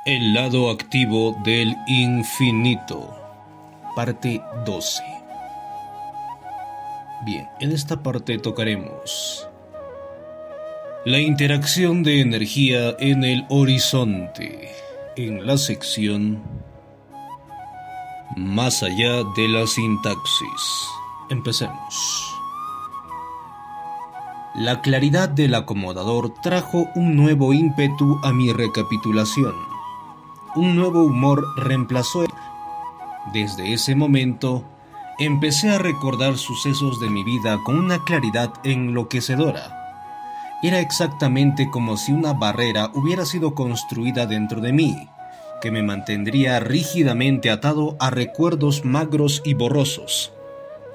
El lado activo del infinito, parte 12. Bien, en esta parte tocaremos la interacción de energía en el horizonte, en la sección Más allá de la sintaxis. Empecemos. La claridad del acomodador trajo un nuevo ímpetu a mi recapitulación. Un nuevo humor reemplazó el... Desde ese momento, empecé a recordar sucesos de mi vida con una claridad enloquecedora. Era exactamente como si una barrera hubiera sido construida dentro de mí, que me mantendría rígidamente atado a recuerdos magros y borrosos,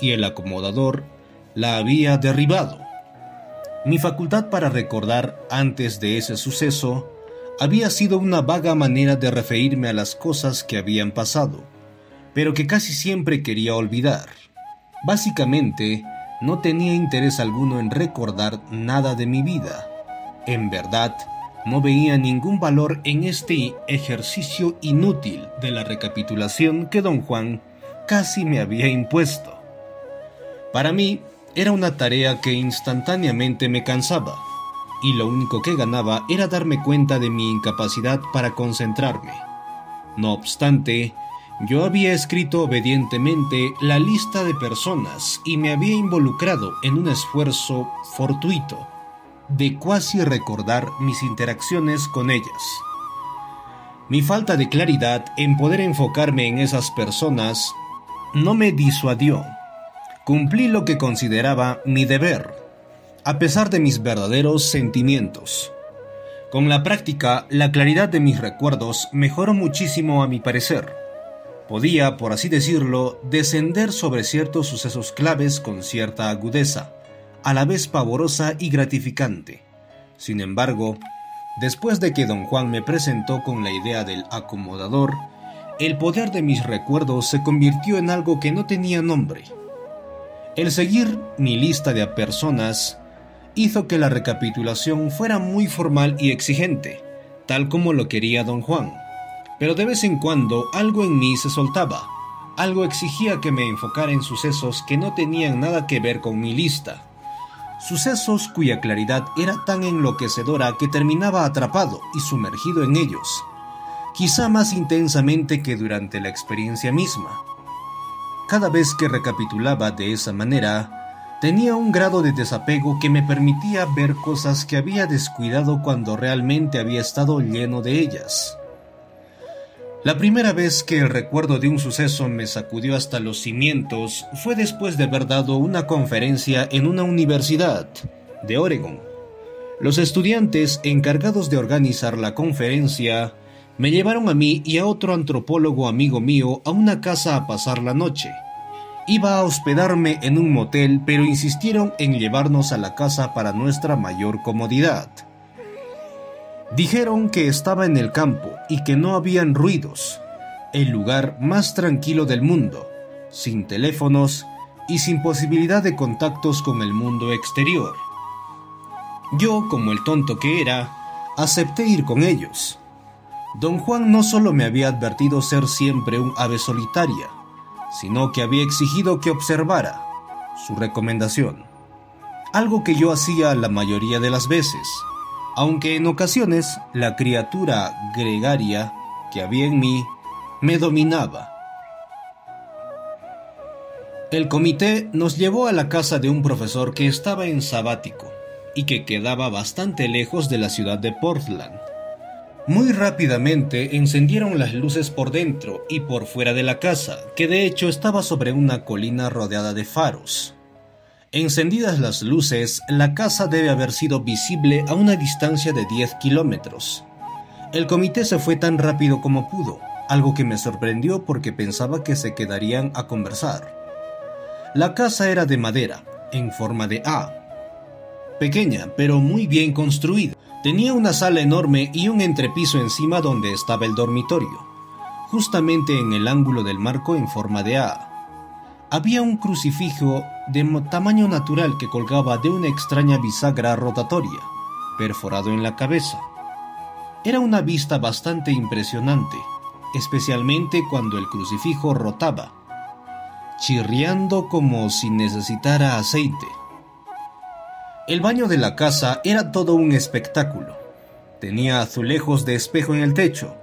y el acomodador la había derribado. Mi facultad para recordar antes de ese suceso había sido una vaga manera de referirme a las cosas que habían pasado, pero que casi siempre quería olvidar. Básicamente, no tenía interés alguno en recordar nada de mi vida. En verdad, no veía ningún valor en este ejercicio inútil de la recapitulación que don Juan casi me había impuesto. Para mí, era una tarea que instantáneamente me cansaba, y lo único que ganaba era darme cuenta de mi incapacidad para concentrarme. No obstante, yo había escrito obedientemente la lista de personas y me había involucrado en un esfuerzo fortuito de cuasi recordar mis interacciones con ellas. Mi falta de claridad en poder enfocarme en esas personas no me disuadió. Cumplí lo que consideraba mi deber, a pesar de mis verdaderos sentimientos. Con la práctica, la claridad de mis recuerdos mejoró muchísimo a mi parecer. Podía, por así decirlo, descender sobre ciertos sucesos claves con cierta agudeza, a la vez pavorosa y gratificante. Sin embargo, después de que don Juan me presentó con la idea del acomodador, el poder de mis recuerdos se convirtió en algo que no tenía nombre. El seguir mi lista de personas hizo que la recapitulación fuera muy formal y exigente, tal como lo quería don Juan. Pero de vez en cuando algo en mí se soltaba, algo exigía que me enfocara en sucesos que no tenían nada que ver con mi lista. Sucesos cuya claridad era tan enloquecedora que terminaba atrapado y sumergido en ellos, quizá más intensamente que durante la experiencia misma. Cada vez que recapitulaba de esa manera, tenía un grado de desapego que me permitía ver cosas que había descuidado cuando realmente había estado lleno de ellas. La primera vez que el recuerdo de un suceso me sacudió hasta los cimientos fue después de haber dado una conferencia en una universidad de Oregón. Los estudiantes encargados de organizar la conferencia me llevaron a mí y a otro antropólogo amigo mío a una casa a pasar la noche. Iba a hospedarme en un motel, pero insistieron en llevarnos a la casa para nuestra mayor comodidad. Dijeron que estaba en el campo y que no habían ruidos, el lugar más tranquilo del mundo, sin teléfonos y sin posibilidad de contactos con el mundo exterior. Yo, como el tonto que era, acepté ir con ellos. Don Juan no solo me había advertido ser siempre un ave solitaria, sino que había exigido que observara su recomendación, algo que yo hacía la mayoría de las veces, aunque en ocasiones la criatura gregaria que había en mí me dominaba. El comité nos llevó a la casa de un profesor que estaba en sabático y que quedaba bastante lejos de la ciudad de Portland. Muy rápidamente encendieron las luces por dentro y por fuera de la casa, que de hecho estaba sobre una colina rodeada de faros. Encendidas las luces, la casa debe haber sido visible a una distancia de 10 kilómetros. El comité se fue tan rápido como pudo, algo que me sorprendió porque pensaba que se quedarían a conversar. La casa era de madera, en forma de A, pequeña pero muy bien construida. Tenía una sala enorme y un entrepiso encima donde estaba el dormitorio, justamente en el ángulo del marco en forma de A. Había un crucifijo de tamaño natural que colgaba de una extraña bisagra rotatoria, perforado en la cabeza. Era una vista bastante impresionante, especialmente cuando el crucifijo rotaba, chirriando como si necesitara aceite. El baño de la casa era todo un espectáculo. Tenía azulejos de espejo en el techo,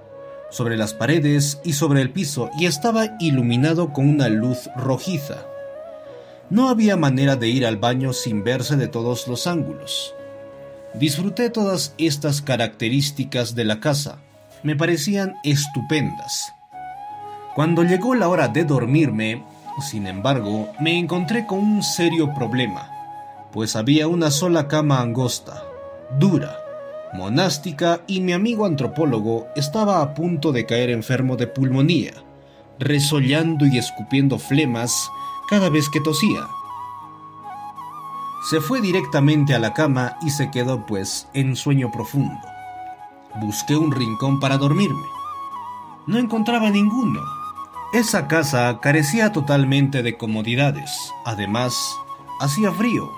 sobre las paredes y sobre el piso, y estaba iluminado con una luz rojiza. No había manera de ir al baño sin verse de todos los ángulos. Disfruté todas estas características de la casa. Me parecían estupendas. Cuando llegó la hora de dormirme, sin embargo, me encontré con un serio problema, pues había una sola cama angosta, dura, monástica, y mi amigo antropólogo estaba a punto de caer enfermo de pulmonía, resollando y escupiendo flemas cada vez que tosía. Se fue directamente a la cama y se quedó pues en sueño profundo. Busqué un rincón para dormirme. No encontraba ninguno. Esa casa carecía totalmente de comodidades. Además, hacía frío.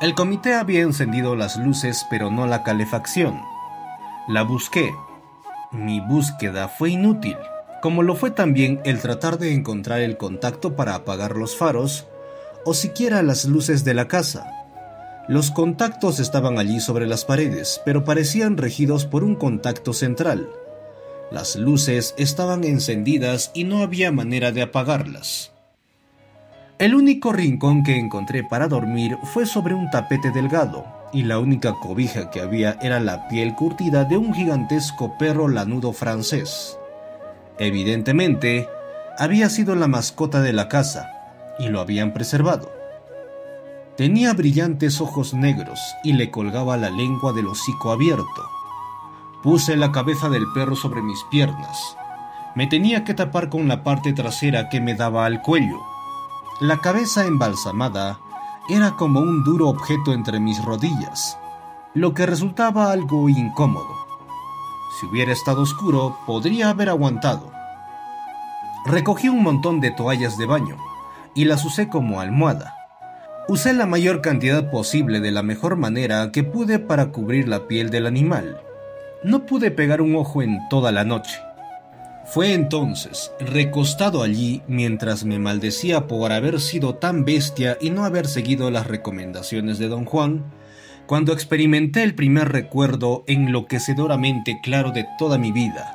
El comité había encendido las luces, pero no la calefacción. La busqué. Mi búsqueda fue inútil, como lo fue también el tratar de encontrar el contacto para apagar los faros o siquiera las luces de la casa. Los contactos estaban allí sobre las paredes, pero parecían regidos por un contacto central. Las luces estaban encendidas y no había manera de apagarlas. El único rincón que encontré para dormir fue sobre un tapete delgado, y la única cobija que había era la piel curtida de un gigantesco perro lanudo francés. Evidentemente, había sido la mascota de la casa, y lo habían preservado. Tenía brillantes ojos negros y le colgaba la lengua del hocico abierto. Puse la cabeza del perro sobre mis piernas. Me tenía que tapar con la parte trasera que me daba al cuello. La cabeza embalsamada era como un duro objeto entre mis rodillas, lo que resultaba algo incómodo. Si hubiera estado oscuro, podría haber aguantado. Recogí un montón de toallas de baño y las usé como almohada. Usé la mayor cantidad posible de la mejor manera que pude para cubrir la piel del animal. No pude pegar un ojo en toda la noche. Fue entonces, recostado allí mientras me maldecía por haber sido tan bestia y no haber seguido las recomendaciones de Don Juan, cuando experimenté el primer recuerdo enloquecedoramente claro de toda mi vida.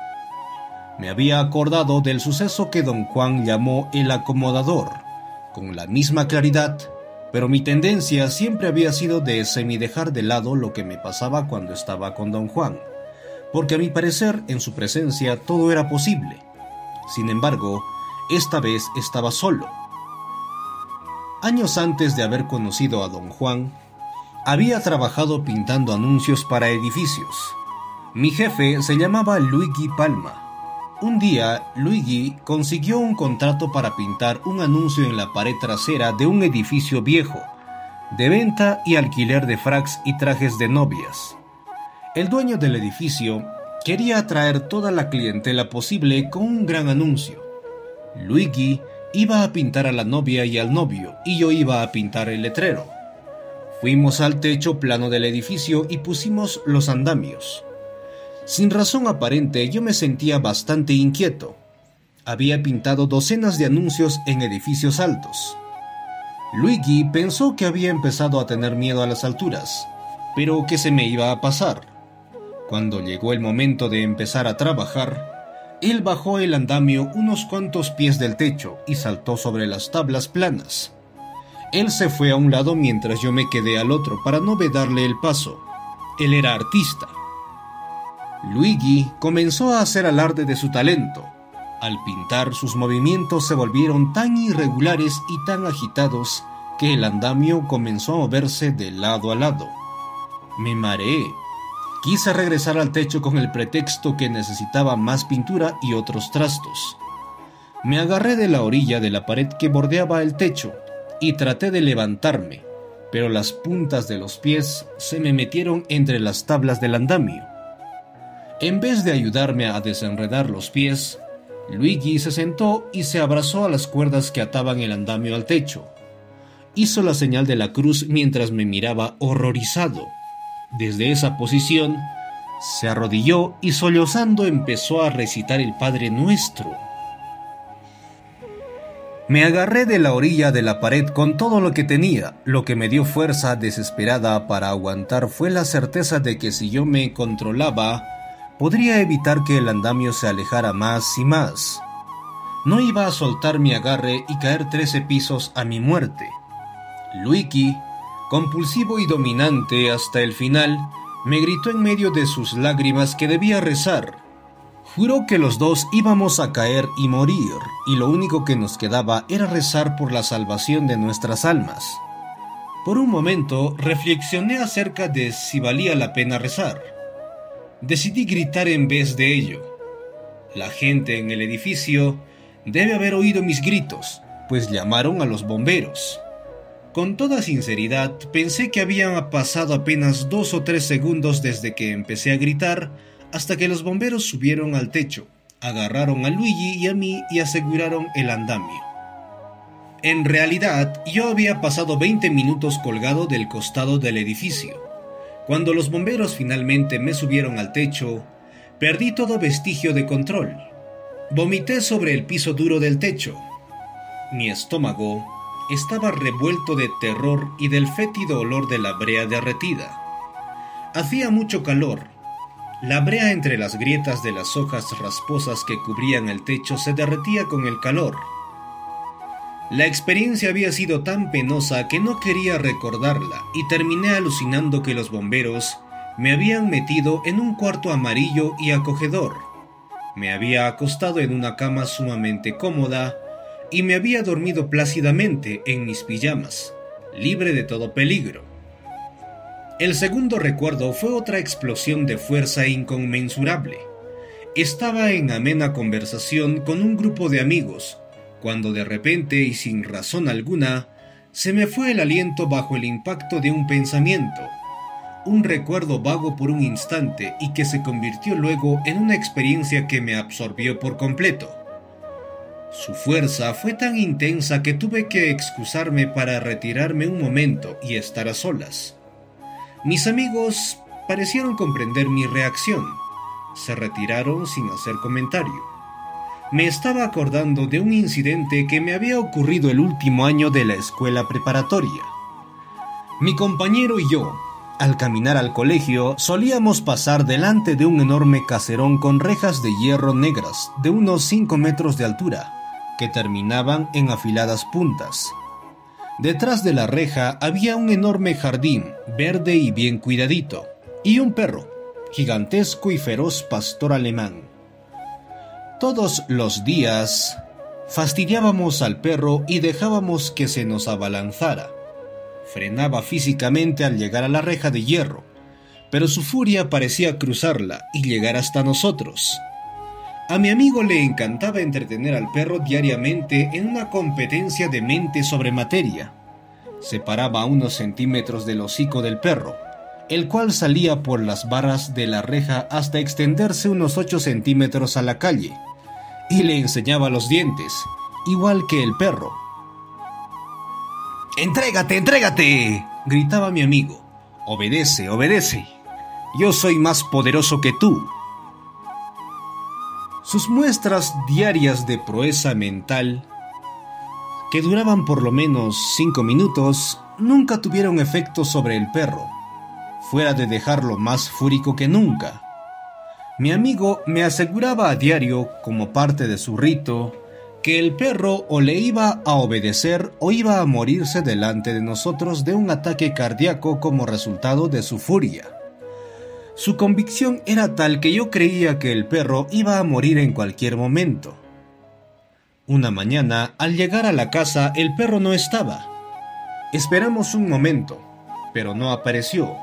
Me había acordado del suceso que Don Juan llamó el acomodador, con la misma claridad, pero mi tendencia siempre había sido de semidejar de lado lo que me pasaba cuando estaba con Don Juan, porque a mi parecer en su presencia todo era posible. Sin embargo, esta vez estaba solo. Años antes de haber conocido a Don Juan, había trabajado pintando anuncios para edificios. Mi jefe se llamaba Luigi Palma. Un día, Luigi consiguió un contrato para pintar un anuncio en la pared trasera de un edificio viejo, de venta y alquiler de fracs y trajes de novias. El dueño del edificio quería atraer toda la clientela posible con un gran anuncio. Luigi iba a pintar a la novia y al novio, y yo iba a pintar el letrero. Fuimos al techo plano del edificio y pusimos los andamios. Sin razón aparente, yo me sentía bastante inquieto. Había pintado docenas de anuncios en edificios altos. Luigi pensó que había empezado a tener miedo a las alturas, pero que se me iba a pasar. Cuando llegó el momento de empezar a trabajar, él bajó el andamio unos cuantos pies del techo y saltó sobre las tablas planas. Él se fue a un lado mientras yo me quedé al otro para no vedarle el paso. Él era artista. Luigi comenzó a hacer alarde de su talento. Al pintar, sus movimientos se volvieron tan irregulares y tan agitados que el andamio comenzó a moverse de lado a lado. Me mareé. Quise regresar al techo con el pretexto que necesitaba más pintura y otros trastos. Me agarré de la orilla de la pared que bordeaba el techo y traté de levantarme, pero las puntas de los pies se me metieron entre las tablas del andamio. En vez de ayudarme a desenredar los pies, Luigi se sentó y se abrazó a las cuerdas que ataban el andamio al techo. Hizo la señal de la cruz mientras me miraba horrorizado. Desde esa posición, Se arrodilló y sollozando empezó a recitar el Padre Nuestro. Me agarré de la orilla de la pared con todo lo que tenía. Lo que me dio fuerza desesperada para aguantar fue la certeza de que si yo me controlaba, podría evitar que el andamio se alejara más y más. No iba a soltar mi agarre y caer 13 pisos a mi muerte. Luigi, compulsivo y dominante hasta el final, me gritó en medio de sus lágrimas que debía rezar. Juró que los dos íbamos a caer y morir, y lo único que nos quedaba era rezar por la salvación de nuestras almas. Por un momento reflexioné acerca de si valía la pena rezar. Decidí gritar en vez de ello. La gente en el edificio debe haber oído mis gritos, pues llamaron a los bomberos. Con toda sinceridad, pensé que habían pasado apenas 2 o 3 segundos desde que empecé a gritar hasta que los bomberos subieron al techo, agarraron a Luigi y a mí y aseguraron el andamio. En realidad, yo había pasado 20 minutos colgado del costado del edificio. Cuando los bomberos finalmente me subieron al techo, perdí todo vestigio de control. Vomité sobre el piso duro del techo. Mi estómago estaba revuelto de terror y del fétido olor de la brea derretida. Hacía mucho calor. La brea entre las grietas de las hojas rasposas que cubrían el techo se derretía con el calor. La experiencia había sido tan penosa que no quería recordarla y terminé alucinando que los bomberos me habían metido en un cuarto amarillo y acogedor. Me había acostado en una cama sumamente cómoda y me había dormido plácidamente en mis pijamas, libre de todo peligro. El segundo recuerdo fue otra explosión de fuerza inconmensurable. Estaba en amena conversación con un grupo de amigos, cuando de repente y sin razón alguna, se me fue el aliento bajo el impacto de un pensamiento, un recuerdo vago por un instante y que se convirtió luego en una experiencia que me absorbió por completo. Su fuerza fue tan intensa que tuve que excusarme para retirarme un momento y estar a solas. Mis amigos parecieron comprender mi reacción. Se retiraron sin hacer comentario. Me estaba acordando de un incidente que me había ocurrido el último año de la escuela preparatoria. Mi compañero y yo, al caminar al colegio, solíamos pasar delante de un enorme caserón con rejas de hierro negras de unos 5 metros de altura, que terminaban en afiladas puntas. Detrás de la reja había un enorme jardín, verde y bien cuidadito, y un perro, gigantesco y feroz pastor alemán. Todos los días fastidiábamos al perro y dejábamos que se nos abalanzara. Frenaba físicamente al llegar a la reja de hierro, pero su furia parecía cruzarla y llegar hasta nosotros. A mi amigo le encantaba entretener al perro diariamente en una competencia de mente sobre materia. Se paraba a unos centímetros del hocico del perro, el cual salía por las barras de la reja hasta extenderse unos 8 centímetros a la calle, y le enseñaba los dientes, igual que el perro. «¡Entrégate, entrégate!», gritaba mi amigo. «Obedece, obedece. Yo soy más poderoso que tú». Sus muestras diarias de proeza mental, que duraban por lo menos 5 minutos, nunca tuvieron efecto sobre el perro, fuera de dejarlo más fúrico que nunca. Mi amigo me aseguraba a diario, como parte de su rito, que el perro o le iba a obedecer o iba a morirse delante de nosotros de un ataque cardíaco como resultado de su furia. Su convicción era tal que yo creía que el perro iba a morir en cualquier momento. Una mañana, al llegar a la casa, el perro no estaba. Esperamos un momento, pero no apareció.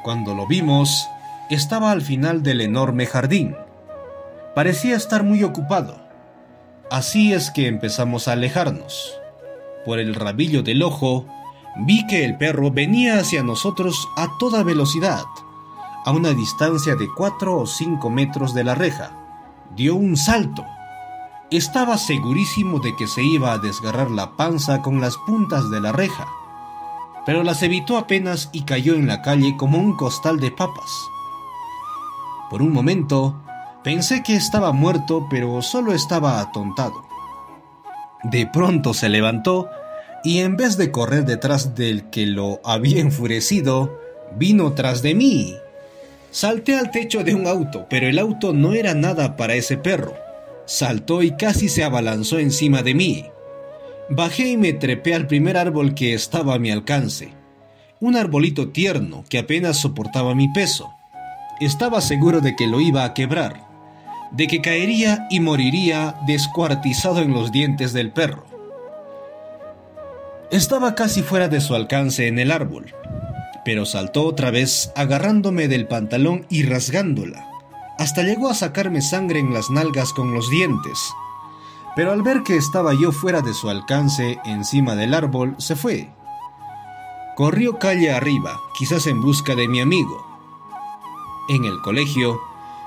Cuando lo vimos, estaba al final del enorme jardín. Parecía estar muy ocupado. Así es que empezamos a alejarnos. Por el rabillo del ojo, vi que el perro venía hacia nosotros a toda velocidad. A una distancia de 4 o 5 metros de la reja, dio un salto. Estaba segurísimo de que se iba a desgarrar la panza con las puntas de la reja, pero las evitó apenas y cayó en la calle como un costal de papas. Por un momento, pensé que estaba muerto, pero solo estaba atontado. De pronto se levantó y en vez de correr detrás del que lo había enfurecido, vino tras de mí. Salté al techo de un auto, pero el auto no era nada para ese perro. Saltó y casi se abalanzó encima de mí. Bajé y me trepé al primer árbol que estaba a mi alcance. Un arbolito tierno que apenas soportaba mi peso. Estaba seguro de que lo iba a quebrar, de que caería y moriría descuartizado en los dientes del perro. Estaba casi fuera de su alcance en el árbol, pero saltó otra vez agarrándome del pantalón y rasgándola. Hasta llegó a sacarme sangre en las nalgas con los dientes. Pero al ver que estaba yo fuera de su alcance encima del árbol, se fue. Corrió calle arriba, quizás en busca de mi amigo. En el colegio,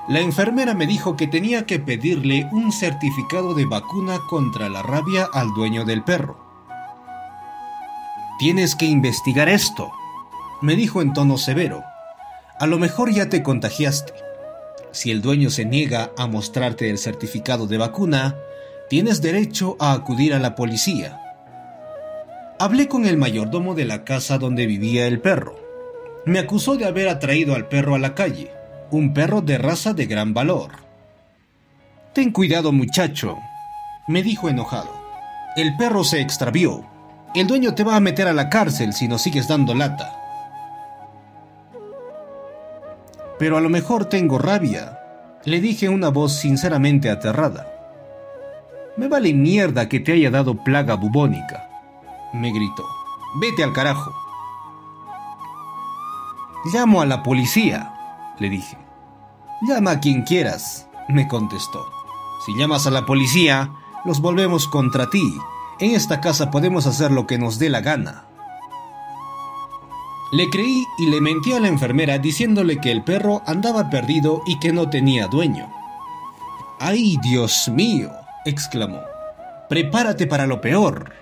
la enfermera me dijo que tenía que pedirle un certificado de vacuna contra la rabia al dueño del perro. «Tienes que investigar esto», me dijo en tono severo. «A lo mejor ya te contagiaste. Si el dueño se niega a mostrarte el certificado de vacuna, tienes derecho a acudir a la policía». Hablé con el mayordomo de la casa donde vivía el perro. Me acusó de haber atraído al perro a la calle, un perro de raza de gran valor. «Ten cuidado, muchacho», me dijo enojado. «El perro se extravió. El dueño te va a meter a la cárcel si no sigues dando lata». «Pero a lo mejor tengo rabia», le dije una voz sinceramente aterrada. «Me vale mierda que te haya dado plaga bubónica», me gritó. «Vete al carajo». «Llamo a la policía», le dije. «Llama a quien quieras», me contestó. «Si llamas a la policía, los volvemos contra ti. En esta casa podemos hacer lo que nos dé la gana». Le creí y le mentí a la enfermera diciéndole que el perro andaba perdido y que no tenía dueño. «¡Ay, Dios mío!», exclamó. «Prepárate para lo peor.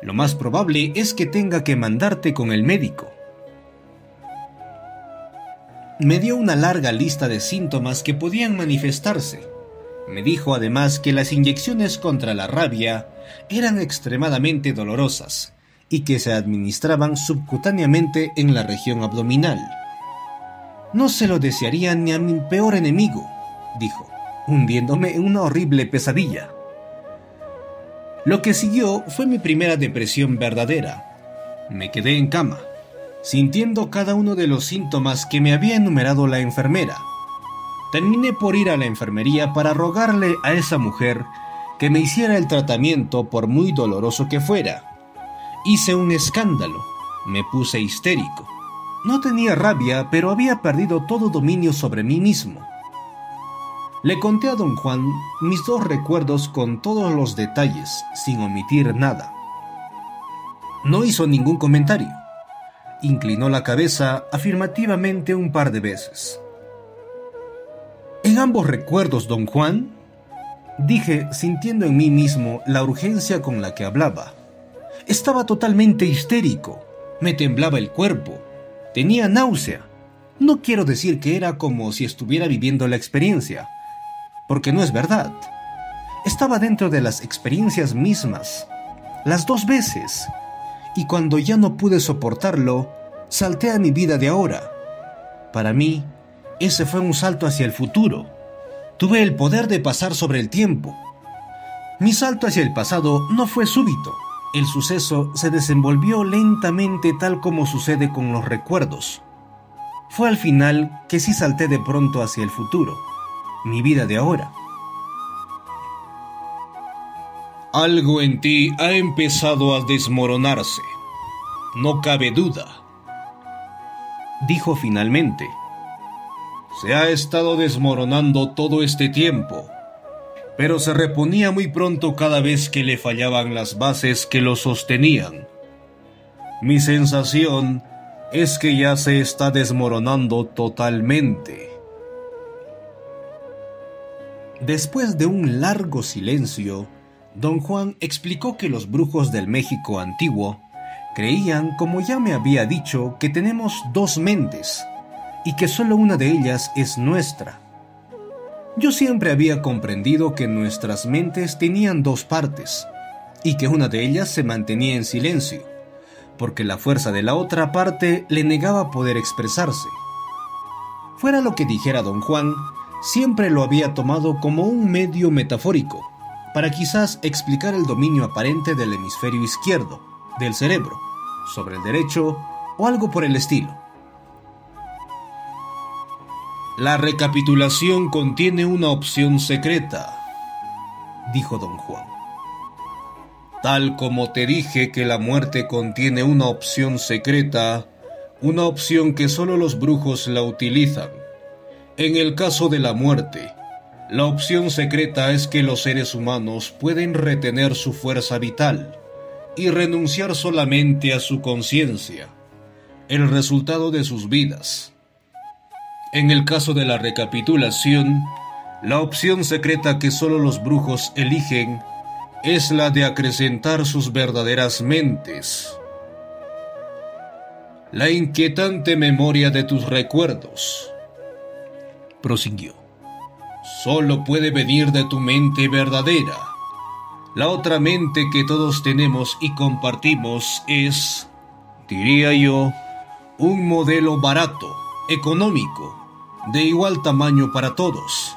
Lo más probable es que tenga que mandarte con el médico». Me dio una larga lista de síntomas que podían manifestarse. Me dijo además que las inyecciones contra la rabia eran extremadamente dolorosas y que se administraban subcutáneamente en la región abdominal. «No se lo desearía ni a mi peor enemigo», dijo, hundiéndome en una horrible pesadilla. Lo que siguió fue mi primera depresión verdadera. Me quedé en cama, sintiendo cada uno de los síntomas que me había enumerado la enfermera. Terminé por ir a la enfermería para rogarle a esa mujer que me hiciera el tratamiento por muy doloroso que fuera. Hice un escándalo, me puse histérico. No tenía rabia, pero había perdido todo dominio sobre mí mismo. Le conté a don Juan mis 2 recuerdos con todos los detalles, sin omitir nada. No hizo ningún comentario. Inclinó la cabeza afirmativamente un par de veces. «¿En ambos recuerdos, don Juan?», dije, sintiendo en mí mismo la urgencia con la que hablaba. Estaba totalmente histérico, me temblaba el cuerpo, tenía náusea. No quiero decir que era como si estuviera viviendo la experiencia, porque no es verdad. Estaba dentro de las experiencias mismas, las 2 veces, y cuando ya no pude soportarlo, salté a mi vida de ahora. Para mí, ese fue un salto hacia el futuro. Tuve el poder de pasar sobre el tiempo. Mi salto hacia el pasado no fue súbito. El suceso se desenvolvió lentamente tal como sucede con los recuerdos. Fue al final que sí salté de pronto hacia el futuro, mi vida de ahora. «Algo en ti ha empezado a desmoronarse, no cabe duda», dijo finalmente. «Se ha estado desmoronando todo este tiempo, pero se reponía muy pronto cada vez que le fallaban las bases que lo sostenían. Mi sensación es que ya se está desmoronando totalmente». Después de un largo silencio, don Juan explicó que los brujos del México antiguo creían, como ya me había dicho, que tenemos 2 mentes y que solo una de ellas es nuestra, Yo siempre había comprendido que nuestras mentes tenían dos partes, y que una de ellas se mantenía en silencio, porque la fuerza de la otra parte le negaba poder expresarse. Fuera lo que dijera don Juan, siempre lo había tomado como un medio metafórico, para quizás explicar el dominio aparente del hemisferio izquierdo, del cerebro, sobre el derecho o algo por el estilo. La recapitulación contiene una opción secreta, dijo don Juan. Tal como te dije que la muerte contiene una opción secreta, una opción que solo los brujos la utilizan. En el caso de la muerte, la opción secreta es que los seres humanos pueden retener su fuerza vital y renunciar solamente a su conciencia, el resultado de sus vidas. En el caso de la recapitulación, la opción secreta que solo los brujos eligen es la de acrecentar sus verdaderas mentes. La inquietante memoria de tus recuerdos, prosiguió, solo puede venir de tu mente verdadera. La otra mente que todos tenemos y compartimos es, diría yo, un modelo barato, económico, de igual tamaño para todos.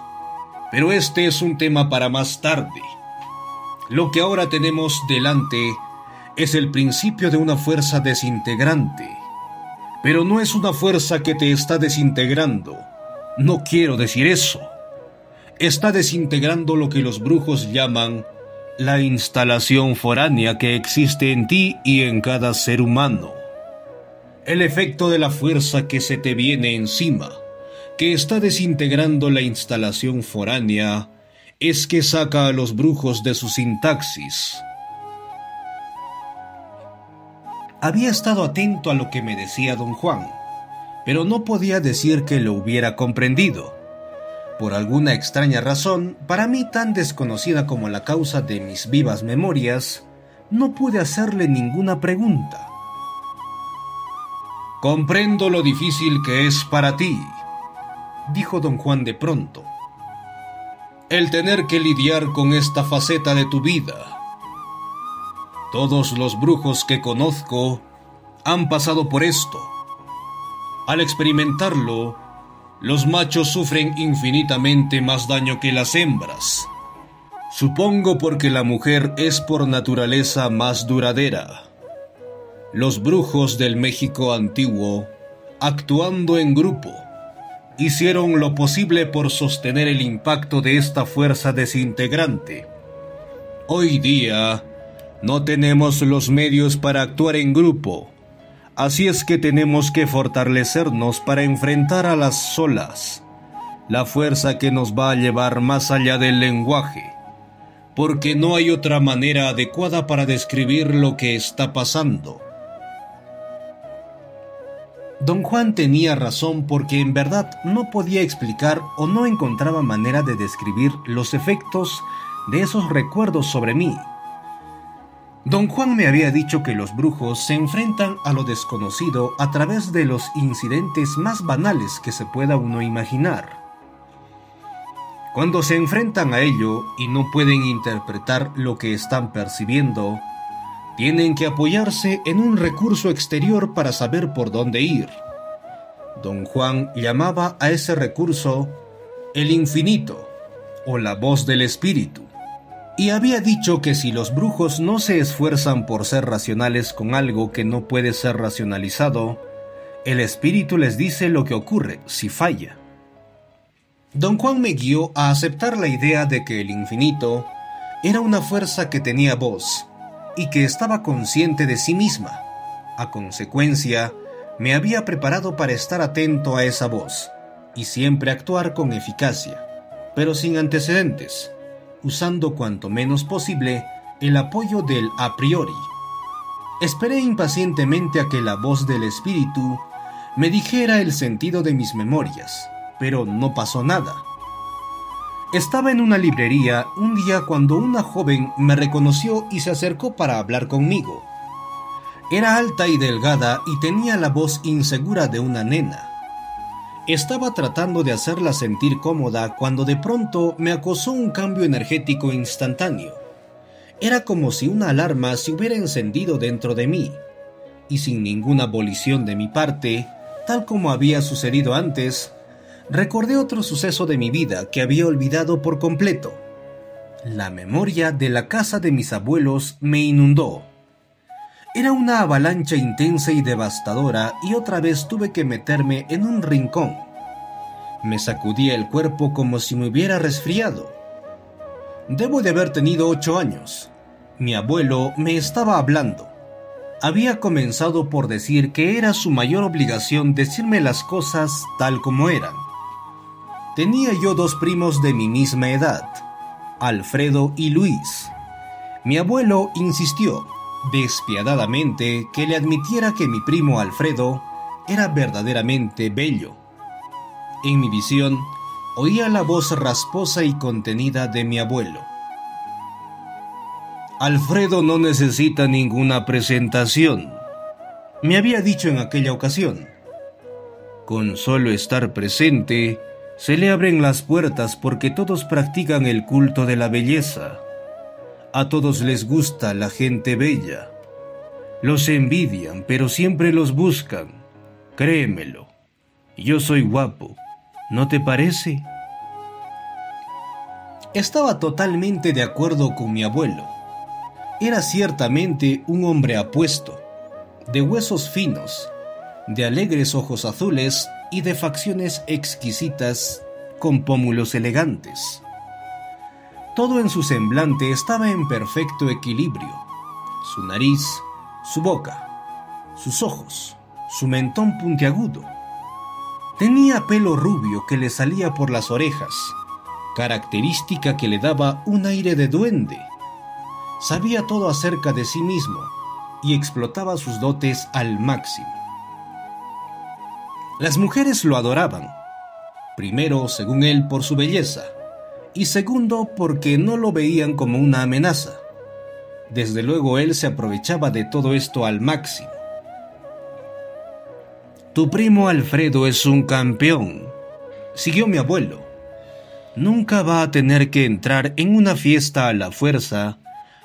Pero este es un tema para más tarde. Lo que ahora tenemos delante es el principio de una fuerza desintegrante. Pero no es una fuerza que te está desintegrando. No quiero decir eso. Está desintegrando lo que los brujos llaman la instalación foránea que existe en ti y en cada ser humano. El efecto de la fuerza que se te viene encima, que está desintegrando la instalación foránea, es que saca a los brujos de su sintaxis. Había estado atento a lo que me decía don Juan, pero no podía decir que lo hubiera comprendido. Por alguna extraña razón, para mí tan desconocida como la causa de mis vivas memorias, no pude hacerle ninguna pregunta. «Comprendo lo difícil que es para ti», dijo don Juan de pronto, «el tener que lidiar con esta faceta de tu vida. Todos los brujos que conozco han pasado por esto. Al experimentarlo, los machos sufren infinitamente más daño que las hembras. Supongo porque la mujer es por naturaleza más duradera. Los brujos del México antiguo, actuando en grupo, hicieron lo posible por sostener el impacto de esta fuerza desintegrante. Hoy día no tenemos los medios para actuar en grupo, así es que tenemos que fortalecernos para enfrentar a las solas, la fuerza que nos va a llevar más allá del lenguaje, porque no hay otra manera adecuada para describir lo que está pasando. Don Juan tenía razón porque en verdad no podía explicar o no encontraba manera de describir los efectos de esos recuerdos sobre mí. Don Juan me había dicho que los brujos se enfrentan a lo desconocido a través de los incidentes más banales que se pueda uno imaginar. Cuando se enfrentan a ello y no pueden interpretar lo que están percibiendo, tienen que apoyarse en un recurso exterior para saber por dónde ir. Don Juan llamaba a ese recurso el infinito o la voz del espíritu, y había dicho que si los brujos no se esfuerzan por ser racionales con algo que no puede ser racionalizado, el espíritu les dice lo que ocurre si falla. Don Juan me guió a aceptar la idea de que el infinito era una fuerza que tenía voz y que estaba consciente de sí misma. A consecuencia, me había preparado para estar atento a esa voz y siempre actuar con eficacia, pero sin antecedentes, usando cuanto menos posible el apoyo del a priori. Esperé impacientemente a que la voz del espíritu me dijera el sentido de mis memorias, pero no pasó nada. Estaba en una librería un día cuando una joven me reconoció y se acercó para hablar conmigo. Era alta y delgada y tenía la voz insegura de una nena. Estaba tratando de hacerla sentir cómoda cuando de pronto me acosó un cambio energético instantáneo. Era como si una alarma se hubiera encendido dentro de mí, y sin ninguna volición de mi parte, tal como había sucedido antes, recordé otro suceso de mi vida que había olvidado por completo. La memoria de la casa de mis abuelos me inundó. Era una avalancha intensa y devastadora y otra vez tuve que meterme en un rincón. Me sacudía el cuerpo como si me hubiera resfriado. Debo de haber tenido 8 años. Mi abuelo me estaba hablando. Había comenzado por decir que era su mayor obligación decirme las cosas tal como eran. Tenía yo 2 primos de mi misma edad, Alfredo y Luis. Mi abuelo insistió, despiadadamente, que le admitiera que mi primo Alfredo era verdaderamente bello. En mi visión, oía la voz rasposa y contenida de mi abuelo. Alfredo no necesita ninguna presentación, me había dicho en aquella ocasión. Con solo estar presente, se le abren las puertas porque todos practican el culto de la belleza. A todos les gusta la gente bella. Los envidian, pero siempre los buscan. Créemelo. Yo soy guapo. ¿No te parece? Estaba totalmente de acuerdo con mi abuelo. Era ciertamente un hombre apuesto, de huesos finos, de alegres ojos azules y de facciones exquisitas con pómulos elegantes. Todo en su semblante estaba en perfecto equilibrio. Su nariz, su boca, sus ojos, su mentón puntiagudo. Tenía pelo rubio que le salía por las orejas, característica que le daba un aire de duende. Sabía todo acerca de sí mismo y explotaba sus dotes al máximo. Las mujeres lo adoraban, primero, según él, por su belleza, y segundo, porque no lo veían como una amenaza. Desde luego él se aprovechaba de todo esto al máximo. Tu primo Alfredo es un campeón, siguió mi abuelo. Nunca va a tener que entrar en una fiesta a la fuerza,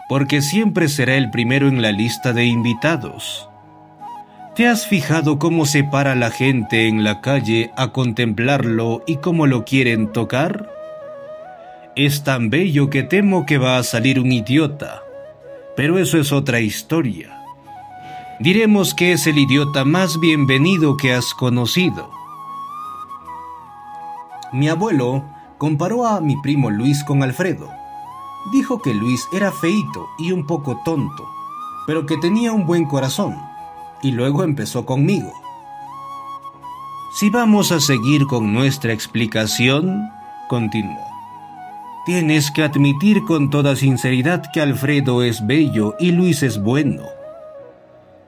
porque siempre será el primero en la lista de invitados. ¿Te has fijado cómo se para la gente en la calle a contemplarlo y cómo lo quieren tocar? Es tan bello que temo que va a salir un idiota, pero eso es otra historia. Diremos que es el idiota más bienvenido que has conocido. Mi abuelo comparó a mi primo Luis con Alfredo. Dijo que Luis era feíto y un poco tonto, pero que tenía un buen corazón, y luego empezó conmigo. Si vamos a seguir con nuestra explicación, continuó, tienes que admitir con toda sinceridad que Alfredo es bello y Luis es bueno.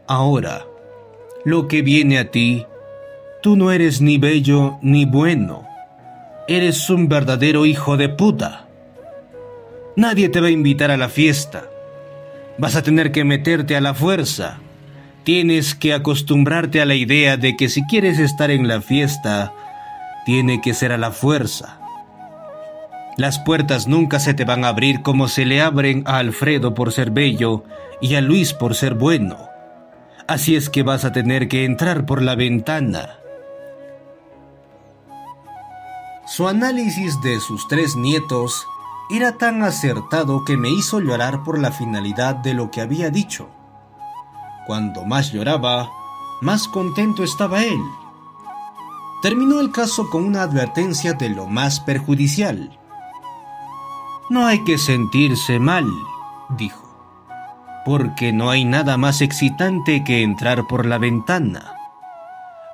Ahora, lo que viene a ti, tú no eres ni bello ni bueno. Eres un verdadero hijo de puta. Nadie te va a invitar a la fiesta. Vas a tener que meterte a la fuerza. Tienes que acostumbrarte a la idea de que si quieres estar en la fiesta, tiene que ser a la fuerza. Las puertas nunca se te van a abrir como se le abren a Alfredo por ser bello y a Luis por ser bueno. Así es que vas a tener que entrar por la ventana. Su análisis de sus 3 nietos era tan acertado que me hizo llorar por la finalidad de lo que había dicho. Cuando más lloraba, más contento estaba él. Terminó el caso con una advertencia de lo más perjudicial. No hay que sentirse mal, dijo, porque no hay nada más excitante que entrar por la ventana.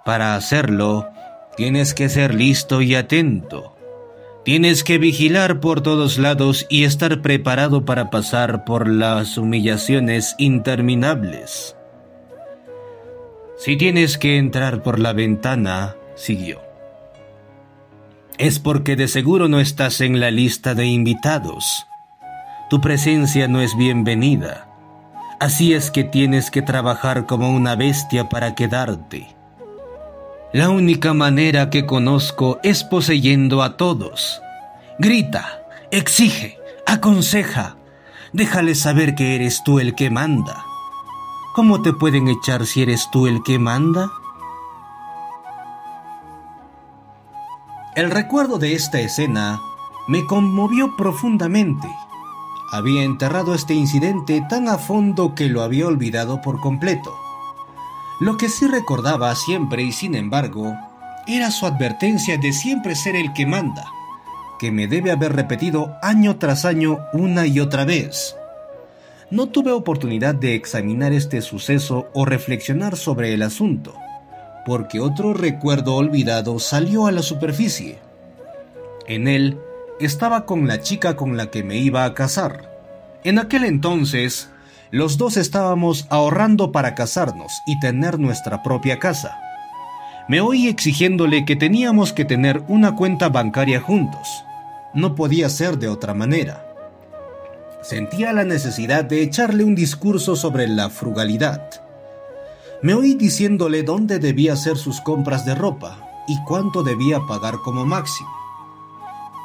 Para hacerlo, tienes que ser listo y atento. Tienes que vigilar por todos lados y estar preparado para pasar por las humillaciones interminables. Si tienes que entrar por la ventana, siguió, es porque de seguro no estás en la lista de invitados. Tu presencia no es bienvenida. Así es que tienes que trabajar como una bestia para quedarte. La única manera que conozco es poseyendo a todos. Grita, exige, aconseja. Déjale saber que eres tú el que manda. ¿Cómo te pueden echar si eres tú el que manda? El recuerdo de esta escena me conmovió profundamente. Había enterrado este incidente tan a fondo que lo había olvidado por completo. Lo que sí recordaba siempre y sin embargo, era su advertencia de siempre ser el que manda, que me debe haber repetido año tras año una y otra vez. No tuve oportunidad de examinar este suceso o reflexionar sobre el asunto, porque otro recuerdo olvidado salió a la superficie. En él estaba con la chica con la que me iba a casar. En aquel entonces, los dos estábamos ahorrando para casarnos y tener nuestra propia casa. Me oí exigiéndole que teníamos que tener una cuenta bancaria juntos. No podía ser de otra manera. Sentía la necesidad de echarle un discurso sobre la frugalidad. Me oí diciéndole dónde debía hacer sus compras de ropa y cuánto debía pagar como máximo.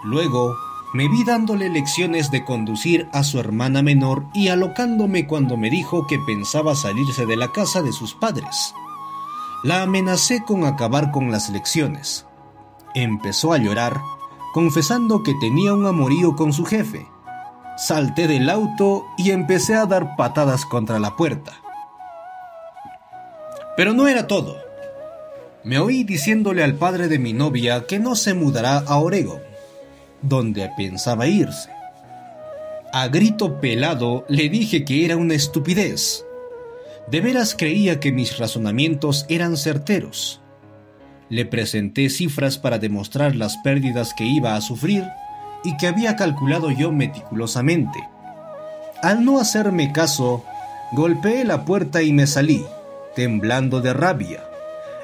Luego, me vi dándole lecciones de conducir a su hermana menor y alocándome cuando me dijo que pensaba salirse de la casa de sus padres. La amenacé con acabar con las lecciones. Empezó a llorar, confesando que tenía un amorío con su jefe. Salté del auto y empecé a dar patadas contra la puerta. Pero no era todo. Me oí diciéndole al padre de mi novia que no se mudará a Oregón, donde pensaba irse. A grito pelado le dije que era una estupidez. De veras creía que mis razonamientos eran certeros. Le presenté cifras para demostrar las pérdidas que iba a sufrir y que había calculado yo meticulosamente. Al no hacerme caso, golpeé la puerta y me salí, temblando de rabia.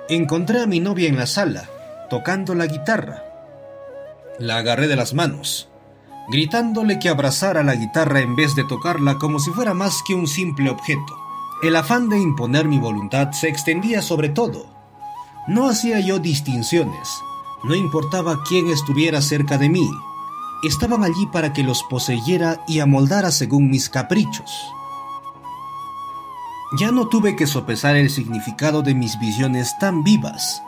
Encontré a mi novia en la sala, tocando la guitarra. La agarré de las manos, gritándole que abrazara la guitarra en vez de tocarla como si fuera más que un simple objeto. El afán de imponer mi voluntad se extendía sobre todo. No hacía yo distinciones, no importaba quién estuviera cerca de mí. Estaban allí para que los poseyera y amoldara según mis caprichos. Ya no tuve que sopesar el significado de mis visiones tan vivas,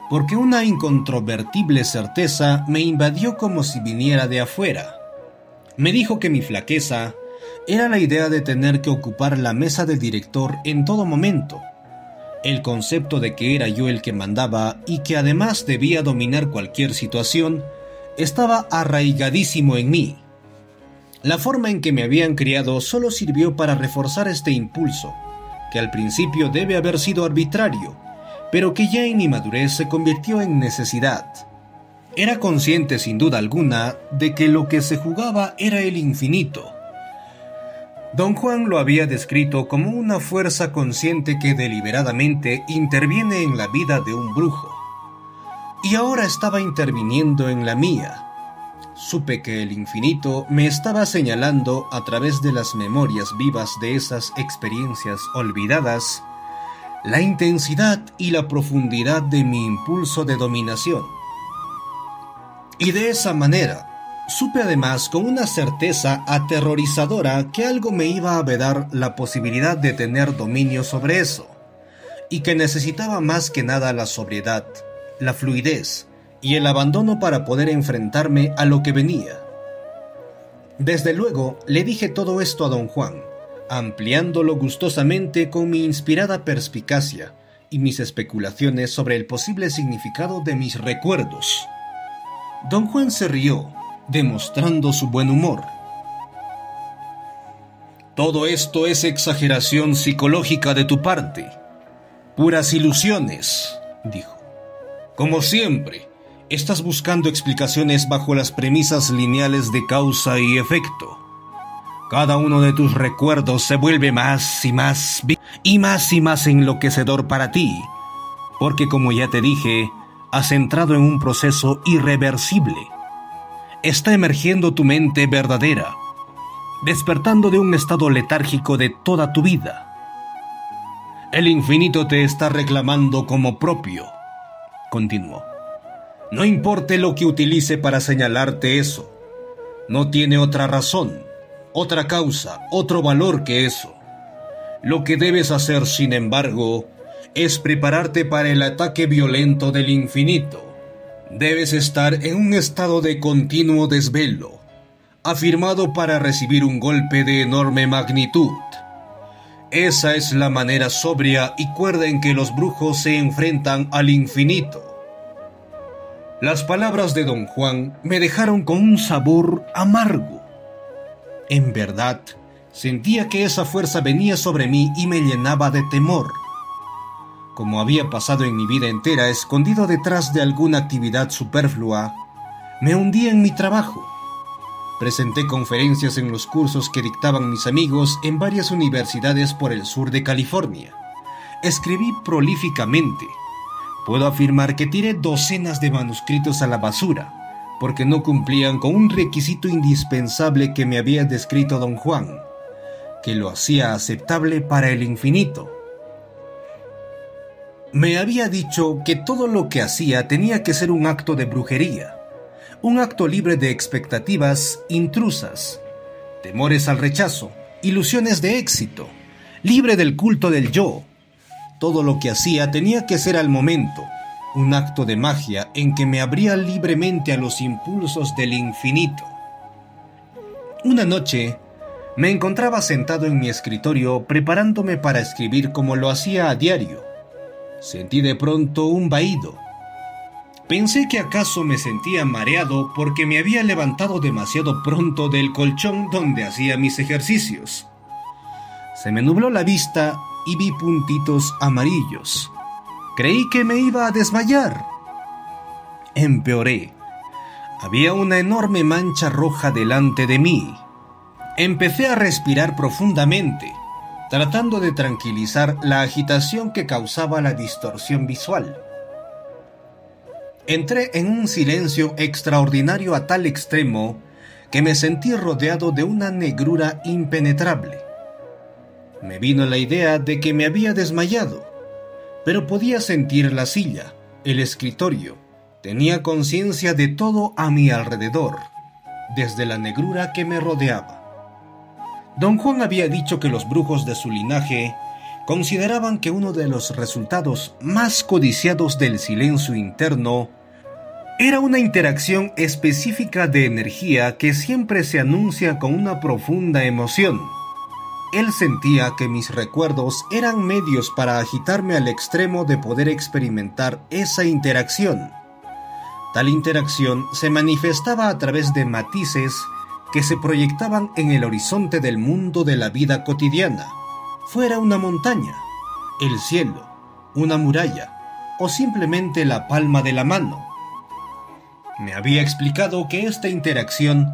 porque una incontrovertible certeza me invadió como si viniera de afuera. Me dijo que mi flaqueza era la idea de tener que ocupar la mesa de director en todo momento, el concepto de que era yo el que mandaba y que además debía dominar cualquier situación estaba arraigadísimo en mí. La forma en que me habían criado solo sirvió para reforzar este impulso, que al principio debe haber sido arbitrario, pero que ya en mi madurez se convirtió en necesidad. Era consciente sin duda alguna de que lo que se jugaba era el infinito. Don Juan lo había descrito como una fuerza consciente que deliberadamente interviene en la vida de un brujo. Y ahora estaba interviniendo en la mía. Supe que el infinito me estaba señalando a través de las memorias vivas de esas experiencias olvidadas la intensidad y la profundidad de mi impulso de dominación. Y de esa manera, supe además con una certeza aterrorizadora que algo me iba a vedar la posibilidad de tener dominio sobre eso, y que necesitaba más que nada la sobriedad, la fluidez y el abandono para poder enfrentarme a lo que venía. Desde luego, le dije todo esto a don Juan, ampliándolo gustosamente con mi inspirada perspicacia y mis especulaciones sobre el posible significado de mis recuerdos. Don Juan se rió, demostrando su buen humor. Todo esto es exageración psicológica de tu parte. Puras ilusiones, dijo. Como siempre, estás buscando explicaciones bajo las premisas lineales de causa y efecto. Cada uno de tus recuerdos se vuelve más y más enloquecedor para ti, porque como ya te dije, has entrado en un proceso irreversible. Está emergiendo tu mente verdadera, despertando de un estado letárgico de toda tu vida. El infinito te está reclamando como propio. continuó. No importe lo que utilice para señalarte eso. No tiene otra razón, otra causa, otro valor que eso. Lo que debes hacer, sin embargo, es prepararte para el ataque violento del infinito. Debes estar en un estado de continuo desvelo, afirmado para recibir un golpe de enorme magnitud. Esa es la manera sobria y cuerda en que los brujos se enfrentan al infinito. Las palabras de don Juan me dejaron con un sabor amargo. En verdad, sentía que esa fuerza venía sobre mí y me llenaba de temor. Como había pasado en mi vida entera escondido detrás de alguna actividad superflua, me hundí en mi trabajo. Presenté conferencias en los cursos que dictaban mis amigos en varias universidades por el sur de California. Escribí prolíficamente. Puedo afirmar que tiré docenas de manuscritos a la basura, porque no cumplían con un requisito indispensable que me había descrito don Juan, que lo hacía aceptable para el infinito. Me había dicho que todo lo que hacía tenía que ser un acto de brujería, un acto libre de expectativas intrusas, temores al rechazo, ilusiones de éxito, libre del culto del yo. Todo lo que hacía tenía que ser al momento, un acto de magia en que me abría libremente a los impulsos del infinito. Una noche, me encontraba sentado en mi escritorio preparándome para escribir como lo hacía a diario. Sentí de pronto un vahido. Pensé que acaso me sentía mareado porque me había levantado demasiado pronto del colchón donde hacía mis ejercicios. Se me nubló la vista y vi puntitos amarillos. Creí que me iba a desmayar. Empeoré. Había una enorme mancha roja delante de mí. Empecé a respirar profundamente, tratando de tranquilizar la agitación que causaba la distorsión visual. Entré en un silencio extraordinario a tal extremo que me sentí rodeado de una negrura impenetrable. Me vino la idea de que me había desmayado, pero podía sentir la silla, el escritorio. Tenía conciencia de todo a mi alrededor, desde la negrura que me rodeaba. Don Juan había dicho que los brujos de su linaje consideraban que uno de los resultados más codiciados del silencio interno era una interacción específica de energía que siempre se anuncia con una profunda emoción. Él sentía que mis recuerdos eran medios para agitarme al extremo de poder experimentar esa interacción. Tal interacción se manifestaba a través de matices que se proyectaban en el horizonte del mundo de la vida cotidiana, fuera una montaña, el cielo, una muralla o simplemente la palma de la mano. Me había explicado que esta interacción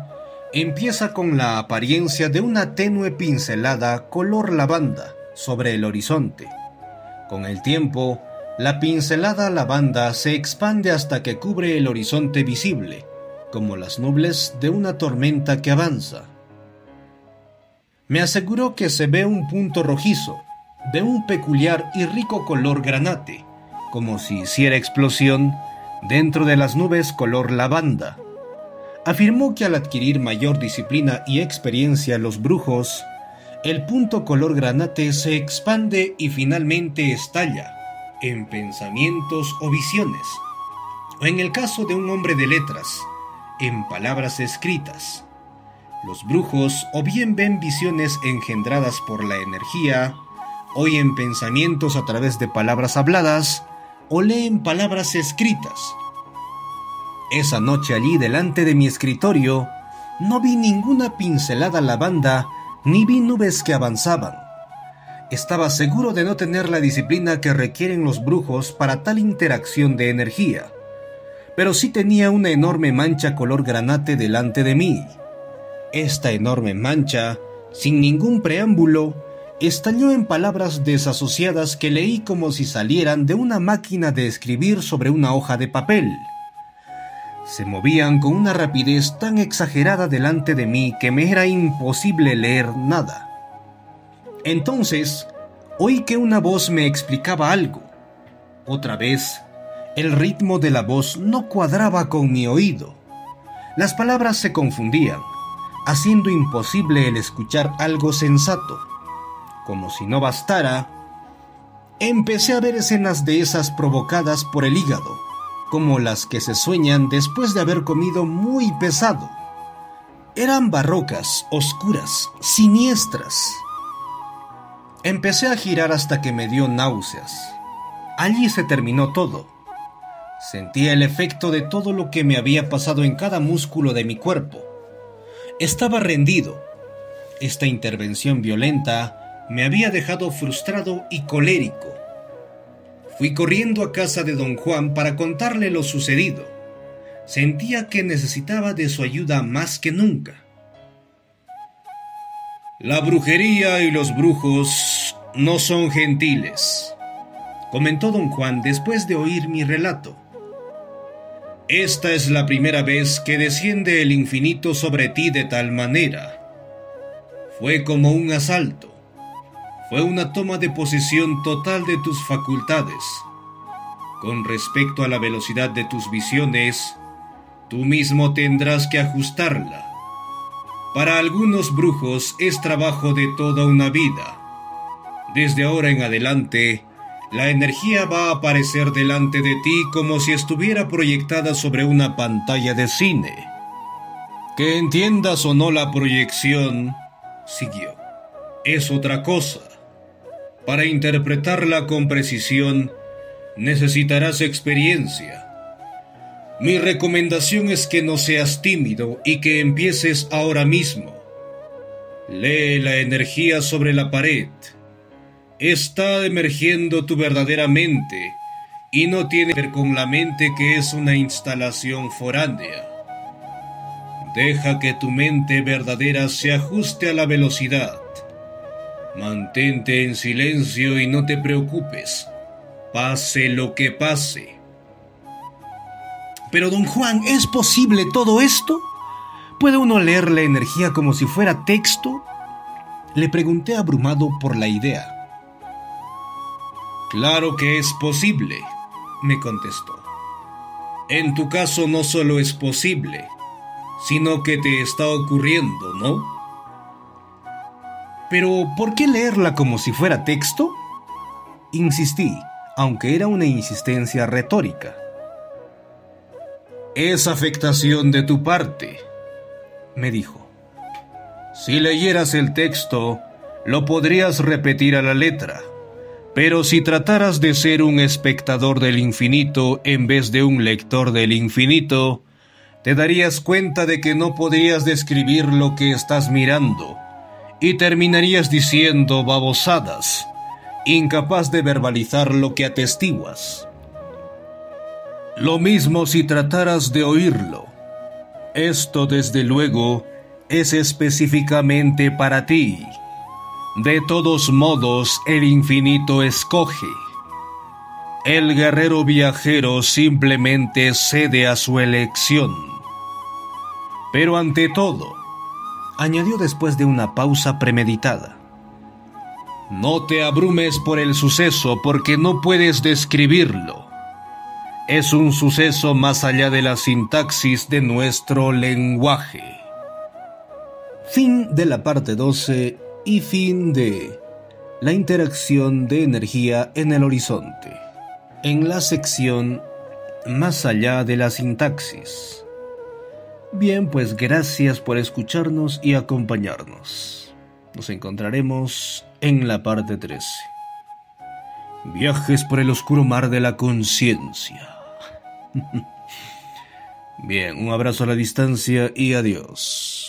empieza con la apariencia de una tenue pincelada color lavanda sobre el horizonte. Con el tiempo, la pincelada lavanda se expande hasta que cubre el horizonte visible, como las nubes de una tormenta que avanza. Me aseguró que se ve un punto rojizo, de un peculiar y rico color granate, como si hiciera explosión dentro de las nubes color lavanda. Afirmó que al adquirir mayor disciplina y experiencia los brujos, el punto color granate se expande y finalmente estalla en pensamientos o visiones, o en el caso de un hombre de letras, en palabras escritas. Los brujos o bien ven visiones engendradas por la energía, oyen pensamientos a través de palabras habladas, o leen palabras escritas. Esa noche allí delante de mi escritorio, no vi ninguna pincelada lavanda, ni vi nubes que avanzaban. Estaba seguro de no tener la disciplina que requieren los brujos para tal interacción de energía, pero sí tenía una enorme mancha color granate delante de mí. Esta enorme mancha, sin ningún preámbulo, estalló en palabras desasociadas que leí como si salieran de una máquina de escribir sobre una hoja de papel. Se movían con una rapidez tan exagerada delante de mí que me era imposible leer nada. Entonces, oí que una voz me explicaba algo. Otra vez, El ritmo de la voz no cuadraba con mi oído. Las palabras se confundían, haciendo imposible el escuchar algo sensato. Como si no bastara, empecé a ver escenas de esas provocadas por el hígado, como las que se sueñan después de haber comido muy pesado. Eran barrocas, oscuras, siniestras. Empecé a girar hasta que me dio náuseas. Allí se terminó todo. Sentía el efecto de todo lo que me había pasado en cada músculo de mi cuerpo. Estaba rendido. Esta intervención violenta me había dejado frustrado y colérico. Fui corriendo a casa de don Juan para contarle lo sucedido. Sentía que necesitaba de su ayuda más que nunca. La brujería y los brujos no son gentiles, comentó don Juan después de oír mi relato. Esta es la primera vez que desciende el infinito sobre ti de tal manera. Fue como un asalto. Fue una toma de posesión total de tus facultades. Con respecto a la velocidad de tus visiones, tú mismo tendrás que ajustarla. Para algunos brujos es trabajo de toda una vida. Desde ahora en adelante, la energía va a aparecer delante de ti como si estuviera proyectada sobre una pantalla de cine. Que entiendas o no la proyección, siguió, es otra cosa. Para interpretarla con precisión, necesitarás experiencia. Mi recomendación es que no seas tímido y que empieces ahora mismo. Lee la energía sobre la pared. Está emergiendo tu verdadera mente y no tiene que ver con la mente que es una instalación foránea. Deja que tu mente verdadera se ajuste a la velocidad. Mantente en silencio y no te preocupes, pase lo que pase. Pero don Juan, ¿es posible todo esto? ¿Puede uno leer la energía como si fuera texto? Le pregunté abrumado por la idea. Claro que es posible, me contestó. En tu caso no solo es posible, sino que te está ocurriendo, ¿no? Pero, ¿por qué leerla como si fuera texto? Insistí, aunque era una insistencia retórica. Es afectación de tu parte, me dijo. Si leyeras el texto, lo podrías repetir a la letra, pero si trataras de ser un espectador del infinito en vez de un lector del infinito, te darías cuenta de que no podrías describir lo que estás mirando y terminarías diciendo babosadas, incapaz de verbalizar lo que atestiguas. Lo mismo si trataras de oírlo. Esto, desde luego, es específicamente para ti. De todos modos, el infinito escoge. El guerrero viajero simplemente cede a su elección. Pero ante todo, añadió después de una pausa premeditada, no te abrumes por el suceso porque no puedes describirlo. Es un suceso más allá de la sintaxis de nuestro lenguaje. Fin de la parte 12 y fin de la interacción de energía en el horizonte, en la sección más allá de la sintaxis. Bien, pues gracias por escucharnos y acompañarnos. Nos encontraremos en la parte 13. Viajes por el oscuro mar de la conciencia. Bien, un abrazo a la distancia y adiós.